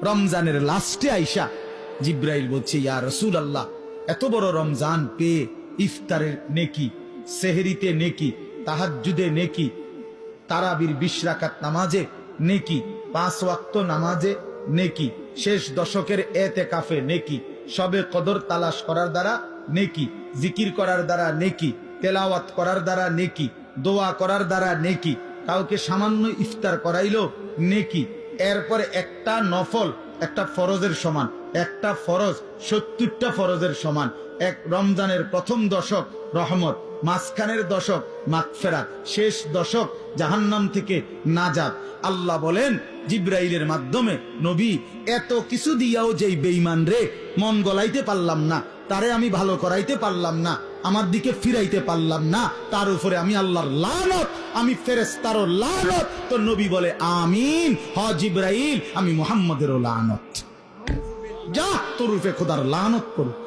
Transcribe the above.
রমজানের লাস্টে আইসা জিব্রাইল বলছে, ইয়া রাসূলুল্লাহ, এত বড় রমজান পেয়ে ইফতারের নেকি, সেহরিতে নেকি, তাহাজ্জুদে নেকি, তারাবির 20 রাকাত নামাজে নেকি, 5 ওয়াক্ত নামাজে নেকি, শেষ দশকের এতেকাফে নেকি, সবে কদর তালাশ করার দ্বারা নেকি, জিকির করার দ্বারা নেকি, তেলাওয়াত করার দ্বারা নেকি, দোয়া করার দ্বারা নেকি, কাউকে সামান্য ইফতার করাইলো নেকি, এরপরে একটা নফল একটা ফরজের সমান, একটা ফরজ 70টা ফরজের সমান, এক রমজানের প্রথম দশক রহমত, মাঝখানের দশক মাগফিরাত, শেষ দশক জাহান্নাম থেকে নাজাত। আল্লাহ বলেন জিব্রাইলের মাধ্যমে, নবী, এত কিছু দিয়াও যেই বেঈমান রে মন গলাইতে পারলাম না, তারে আমি ভালো করাইতে পারলাম না, আমার দিকে ফিরাইতে পারলাম না, তার উপরে আমি আল্লাহর লানত, আমি ফেরেশতারও লানত। তো নবী বলে আমিন, হ জিব্রাইল, আমি মুহাম্মদেরও লানত। যা তোর উপরে খোদার লানত করুক।